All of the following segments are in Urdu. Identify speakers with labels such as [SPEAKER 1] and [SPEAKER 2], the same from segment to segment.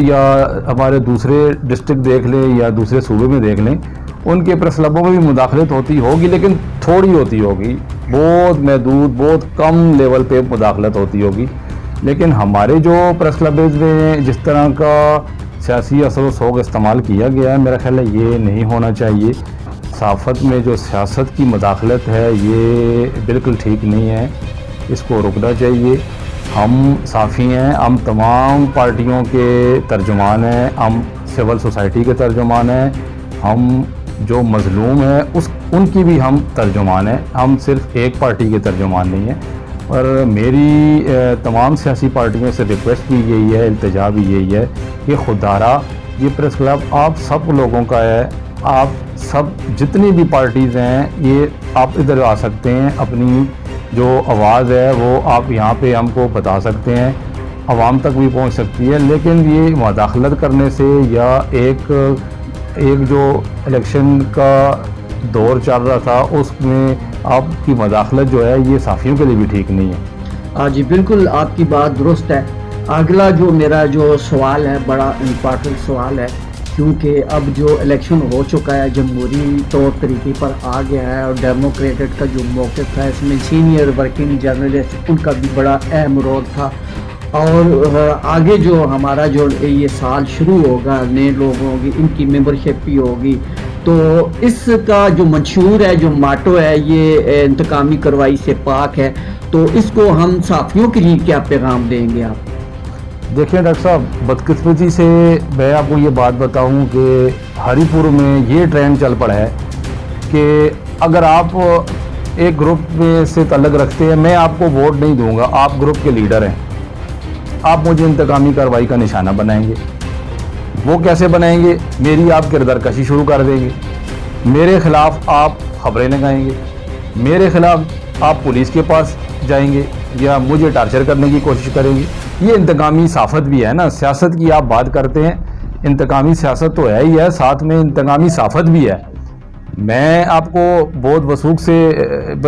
[SPEAKER 1] یا ہمارے دوسرے ڈسٹرکٹ دیکھ لیں یا دوسرے صوبے میں دیکھ لیں، ان کے پریس کلبوں میں بھی مداخلت ہوتی ہوگی، لیکن تھوڑی ہوتی ہوگی، بہت محدود، بہت کم لیول پہ مداخلت ہوتی ہوگی۔ لیکن ہمارے جو پریس کلبز میں جس طرح کا سیاسی اثر و سوگ استعمال کیا گیا ہے، میرا خیال ہے یہ نہیں ہونا چاہیے۔ صحافت میں جو سیاست کی مداخلت ہے یہ بالکل ٹھیک نہیں ہے، اس کو رکنا چاہیے۔ ہم صحافی ہیں، ہم تمام پارٹیوں کے ترجمان ہیں، ہم سول سوسائٹی کے ترجمان ہیں، ہم جو مظلوم ہیں ان کی بھی ہم ترجمان ہیں، ہم صرف ایک پارٹی کے ترجمان نہیں ہیں۔ اور میری تمام سیاسی پارٹیوں سے ریکویسٹ بھی یہی ہے، التجا بھی یہی ہے کہ خدارہ یہ پریس کلب آپ سب لوگوں کا ہے، آپ سب جتنی بھی پارٹیز ہیں یہ آپ ادھر آ سکتے ہیں، اپنی جو آواز ہے وہ آپ یہاں پہ ہم کو بتا سکتے ہیں، عوام تک بھی پہنچ سکتی ہے۔ لیکن یہ مداخلت کرنے سے یا ایک جو الیکشن کا دور چل رہا تھا اس میں آپ کی مداخلت جو ہے یہ صحافیوں کے لیے بھی ٹھیک نہیں ہے۔
[SPEAKER 2] جی بالکل آپ کی بات درست ہے۔ اگلا جو میرا جو سوال ہے بڑا امپارٹنٹ سوال ہے، کیونکہ اب جو الیکشن ہو چکا ہے جمہوری طور طریقے پر آ گیا ہے اور ڈیموکریٹڈ کا جو موقف تھا اس میں سینئر ورکنگ جرنلسٹ ان کا بھی بڑا اہم رول تھا، اور آگے جو ہمارا جو یہ سال شروع ہوگا نئے لوگوں کی ان کی ممبرشپ بھی ہوگی، تو اس کا جو منشور ہے جو ماٹو ہے یہ انتقامی کارروائی سے پاک ہے، تو اس کو ہم صحافیوں کے لیے کیا پیغام دیں گے آپ؟
[SPEAKER 1] دیکھیں ڈاکٹر صاحب، بدقسمتی سے میں آپ کو یہ بات بتاؤں کہ ہری پور میں یہ ٹرینڈ چل پڑا ہے کہ اگر آپ ایک گروپ میں سے تعلق رکھتے ہیں، میں آپ کو ووٹ نہیں دوں گا، آپ گروپ کے لیڈر ہیں، آپ مجھے انتقامی کارروائی کا نشانہ بنائیں گے۔ وہ کیسے بنائیں گے؟ میری آپ کردار کشی شروع کر دیں گے، میرے خلاف آپ خبریں لگائیں گے، میرے خلاف آپ پولیس کے پاس جائیں گے یا مجھے ٹارچر کرنے کی کوشش کریں گے۔ یہ انتقامی صحافت بھی ہے نا، سیاست کی آپ بات کرتے ہیں، انتقامی سیاست تو ہے ہی ہے، ساتھ میں انتقامی صحافت بھی ہے۔ میں آپ کو بہت وثوق سے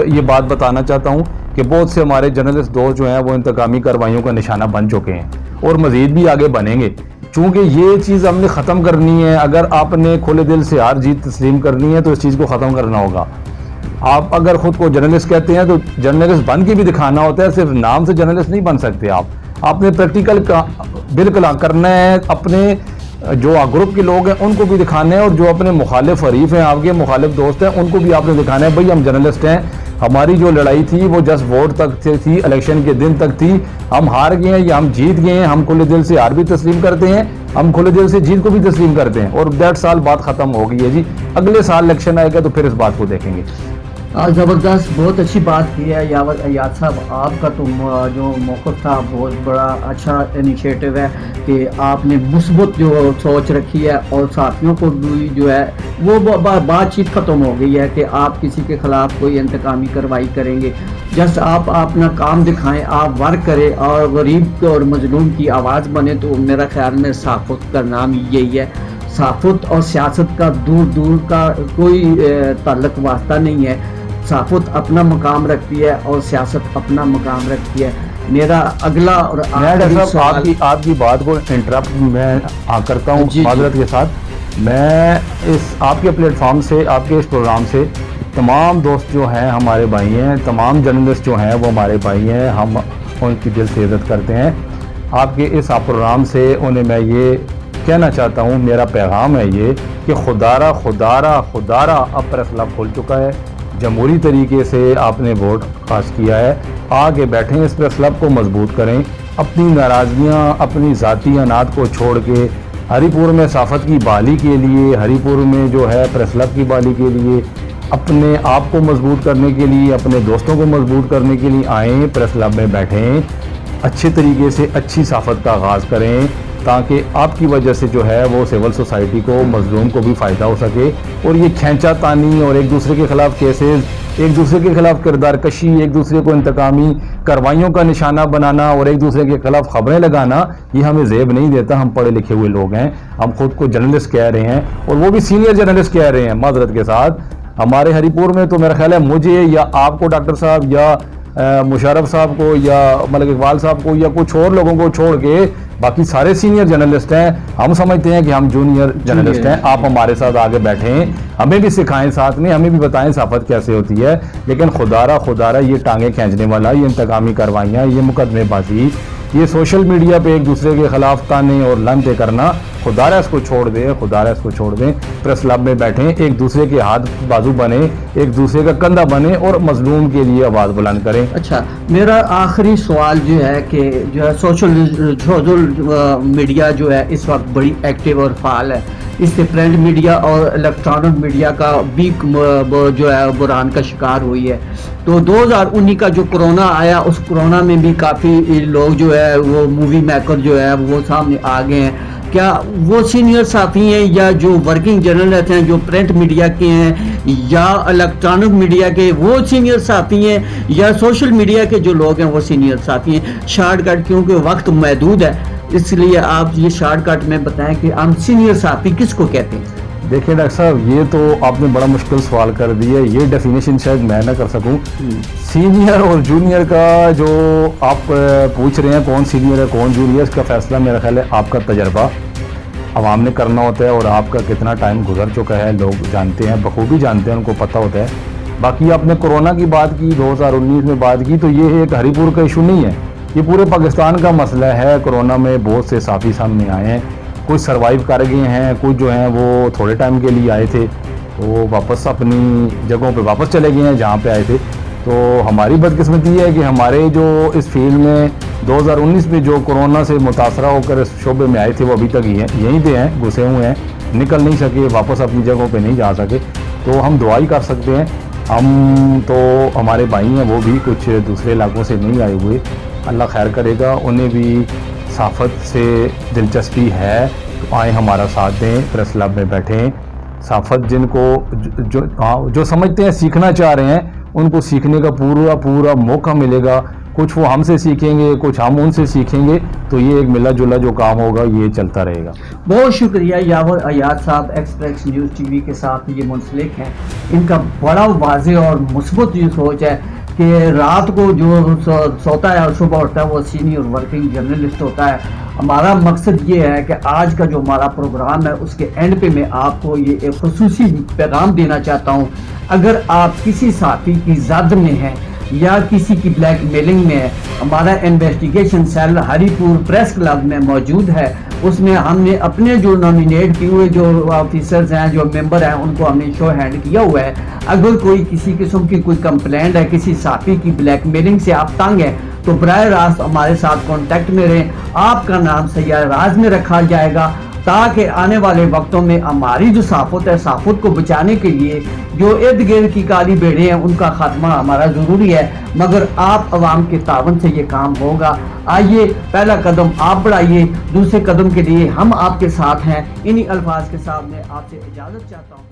[SPEAKER 1] یہ بات بتانا چاہتا ہوں کہ بہت سے ہمارے جرنلسٹ دوست جو ہیں وہ انتقامی کارروائیوں کا نشانہ بن چکے ہیں اور مزید بھی آگے بنیں گے، چونکہ یہ چیز ہم نے ختم کرنی ہے۔ اگر آپ نے کھلے دل سے ہار جیت تسلیم کرنی ہے تو اس چیز کو ختم کرنا ہوگا۔ آپ اگر خود کو جرنلسٹ کہتے ہیں تو جرنلسٹ بن کے بھی دکھانا ہوتا ہے، صرف نام سے جرنلسٹ نہیں بن سکتے آپ نے پریکٹیکل بالکل کرنا ہے، اپنے جو گروپ کے لوگ ہیں ان کو بھی دکھانا ہے، اور جو اپنے مخالف حریف ہیں، آپ کے مخالف دوست ہیں، ان کو بھی آپ نے دکھانا ہے بھائی ہم جرنلسٹ ہیں، ہماری جو لڑائی تھی وہ جسٹ ووٹ تک تھی، الیکشن کے دن تک تھی، ہم ہار گئے ہیں یا ہم جیت گئے ہیں، ہم کھلے دل سے ہار بھی تسلیم کرتے ہیں، ہم کھلے دل سے جیت کو بھی تسلیم کرتے ہیں، اور 1.5 سال بات ختم ہو گئی ہے جی، اگلے سال الیکشن آئے گا تو پھر اس بات کو دیکھیں گے۔
[SPEAKER 2] زبردست، بہت اچھی بات کی ہے یاور ایاد صاحب، آپ کا تو جو موقف تھا بہت بڑا اچھا انیشیٹو ہے کہ آپ نے مثبت جو سوچ رکھی ہے، اور صحافیوں کو بھی جو ہے وہ بات چیت ختم ہو گئی ہے کہ آپ کسی کے خلاف کوئی انتقامی کارروائی کریں گے، جس آپ اپنا کام دکھائیں، آپ ورک کریں اور غریب اور مظلوم کی آواز بنے، تو میرا خیال میں صحافت کا نام یہی ہے۔ صحافت اور سیاست کا دور دور کا کوئی تعلق واسطہ نہیں ہے، صحافت اپنا مقام رکھتی ہے اور سیاست اپنا مقام رکھتی ہے۔ میرا اگلا اور
[SPEAKER 1] آپ کی بات کو انٹرپٹ میں کرتا ہوں معذرت کے ساتھ، میں اس آپ کے پلیٹ فارم سے، آپ کے اس پروگرام سے تمام دوست جو ہیں ہمارے بھائی ہیں، تمام جرنلسٹ جو ہیں وہ ہمارے بھائی ہیں، ہم ان کی دل سے عزت کرتے ہیں۔ آپ کے اس پروگرام سے انہیں میں یہ کہنا چاہتا ہوں، میرا پیغام ہے یہ کہ خدارہ اب پریس کلب کھل چکا ہے، جمہوری طریقے سے آپ نے ووٹ پاس کیا ہے، آگے بیٹھیں، اس پریس کلب کو مضبوط کریں، اپنی ناراضگیاں، اپنی ذاتی انات کو چھوڑ کے ہری پور میں صحافت کی بحالی کے لیے، ہری پور میں جو ہے پریس کلب کی بحالی کے لیے، اپنے آپ کو مضبوط کرنے کے لیے، اپنے دوستوں کو مضبوط کرنے کے لیے آئیں، پریس کلب میں بیٹھیں، اچھے طریقے سے اچھی صحافت کا آغاز کریں، تاکہ آپ کی وجہ سے جو ہے وہ سول سوسائٹی کو، مظلوم کو بھی فائدہ ہو سکے۔ اور یہ کھینچا تانی اور ایک دوسرے کے خلاف کیسز، ایک دوسرے کے خلاف کردار کشی، ایک دوسرے کو انتقامی کارروائیوں کا نشانہ بنانا اور ایک دوسرے کے خلاف خبریں لگانا، یہ ہمیں زیب نہیں دیتا۔ ہم پڑھے لکھے ہوئے لوگ ہیں، ہم خود کو جرنلسٹ کہہ رہے ہیں، اور وہ بھی سینئر جرنلسٹ کہہ رہے ہیں، معذرت کے ساتھ۔ ہمارے ہری پور میں تو میرا خیال ہے مجھے یا آپ کو ڈاکٹر صاحب یا مشرف صاحب کو یا ملک اقبال صاحب کو یا کچھ اور لوگوں کو چھوڑ کے باقی سارے سینئر جرنلسٹ ہیں. ہم سمجھتے ہیں کہ ہم جونیئر جرنلسٹ ہیں. آپ ہمارے ساتھ آگے بیٹھیں, ہمیں بھی سکھائیں, ساتھ میں ہمیں بھی بتائیں صحافت کیسے ہوتی ہے. لیکن خدا را یہ ٹانگیں کھینچنے والا, یہ انتقامی کاروائیاں, یہ مقدمے بازی, یہ سوشل میڈیا پہ ایک دوسرے کے خلاف تانے اور لانتے کرنا, خدا را اس کو چھوڑ دیں, خدا را اس کو چھوڑ دیں. پریس کلب میں بیٹھیں, ایک دوسرے کے ہاتھ بازو بنے, ایک دوسرے کا کندھا بنے اور مظلوم کے لیے آواز بلند کریں.
[SPEAKER 2] اچھا, میرا آخری سوال جو ہے کہ جو ہے سوشل میڈیا جو ہے اس وقت بڑی ایکٹیو اور فعال ہے. اس سے پرنٹ میڈیا اور الیکٹرانک میڈیا کا بھی جو ہے بحران کا شکار ہوئی ہے. تو 2019 کا جو کرونا آیا, اس کرونا میں بھی کافی لوگ جو ہے وہ مووی میکر جو ہے وہ سامنے آ گئے ہیں. کیا وہ سینئر صحافی ہیں یا جو ورکنگ جرنلسٹ ہیں جو پرنٹ میڈیا کے ہیں یا الیکٹرانک میڈیا کے وہ سینئر صحافی ہیں یا سوشل میڈیا کے جو لوگ ہیں وہ سینئر صحافی ہیں؟ شارٹ کٹ, کیونکہ وقت محدود ہے اس لیے آپ یہ شارٹ کٹ میں بتائیں کہ ہم سینئر صحافی کس کو کہتے ہیں؟
[SPEAKER 1] دیکھیں ڈاکٹر صاحب, یہ تو آپ نے بڑا مشکل سوال کر دیا. یہ ڈیفینیشن شاید میں نہ کر سکوں. سینئر اور جونیئر کا جو آپ پوچھ رہے ہیں کون سینئر ہے کون جونیئر, اس کا فیصلہ میرا خیال ہے آپ کا تجربہ عوام نے کرنا ہوتا ہے, اور آپ کا کتنا ٹائم گزر چکا ہے لوگ جانتے ہیں, بخوبی جانتے ہیں, ان کو پتہ ہوتا ہے. باقی آپ نے کرونا کی بات کی, 2019 میں بات کی, تو یہ ایک ہری پور کا ایشو نہیں ہے, یہ پورے پاکستان کا مسئلہ ہے. کرونا میں بہت سے صحافی سامنے آئے ہیں, کچھ سروائیو کر گئے ہیں, کچھ جو ہیں وہ تھوڑے ٹائم کے لیے آئے تھے تو وہ واپس اپنی جگہوں پہ واپس چلے گئے ہیں جہاں پہ آئے تھے. تو ہماری بدقسمتی یہ ہے کہ ہمارے جو اس فیلڈ میں 2019 میں جو کرونا سے متاثرہ ہو کر اس شعبے میں آئے تھے وہ ابھی تک یہیں پہ ہیں, گھسے ہوئے ہیں, نکل نہیں سکے, واپس اپنی جگہوں پہ نہیں جا سکے. تو ہم دعا ہی کر سکتے ہیں. ہم تو ہمارے بھائی ہیں وہ بھی کچھ دوسرے علاقوں سے نہیں آئے ہوئے, اللہ خیر کرے گا, انہیں بھی صحافت سے دلچسپی ہے تو آئیں ہمارا ساتھ دیں, پریس کلب میں بیٹھیں. صحافت جن کو جو سمجھتے ہیں سیکھنا چاہ رہے ہیں ان کو سیکھنے کا پورا موقع ملے گا. کچھ وہ ہم سے سیکھیں گے, کچھ ہم ان سے سیکھیں گے, تو یہ ایک ملا جلا جو کام ہوگا یہ چلتا رہے گا.
[SPEAKER 2] بہت شکریہ یاور ایاد صاحب, ایکسپریس نیوز ٹی وی کے ساتھ یہ منسلک ہیں. ان کا بڑا واضح اور مثبت یہ سوچ ہے کہ رات کو جو سوتا ہے اور صبح اٹھتا ہے وہ سینئر ورکنگ جرنلسٹ ہوتا ہے. ہمارا مقصد یہ ہے کہ آج کا جو ہمارا پروگرام ہے اس کے اینڈ پہ میں آپ کو یہ ایک خصوصی پیغام دینا چاہتا ہوں. اگر آپ کسی صحافی کی زد میں ہیں یا کسی کی بلیک میلنگ میں ہے, ہمارا انویسٹیگیشن سیل ہری پور پریس کلب میں موجود ہے. اس میں ہم نے اپنے جو نامینیٹ کیے ہوئے جو آفیسرز ہیں, جو ممبر ہیں, ان کو ہم نے شو ہینڈ کیا ہوا ہے. اگر کوئی کسی قسم کی کوئی کمپلینٹ ہے, کسی صحافی کی بلیک میلنگ سے آپ تنگ ہیں, تو براہ راست ہمارے ساتھ کانٹیکٹ میں رہیں. آپ کا نام سیاہ راز میں رکھا جائے گا تاکہ آنے والے وقتوں میں ہماری جو صحافت ہے, صحافت کو بچانے کے لیے جو ارد گرد کی کالی بھیڑیں ہیں ان کا خاتمہ ہمارا ضروری ہے, مگر آپ عوام کے تعاون سے یہ کام ہوگا. آئیے پہلا قدم آپ بڑھائیے, دوسرے قدم کے لیے ہم آپ کے ساتھ ہیں. انہی الفاظ کے ساتھ میں آپ سے اجازت چاہتا ہوں.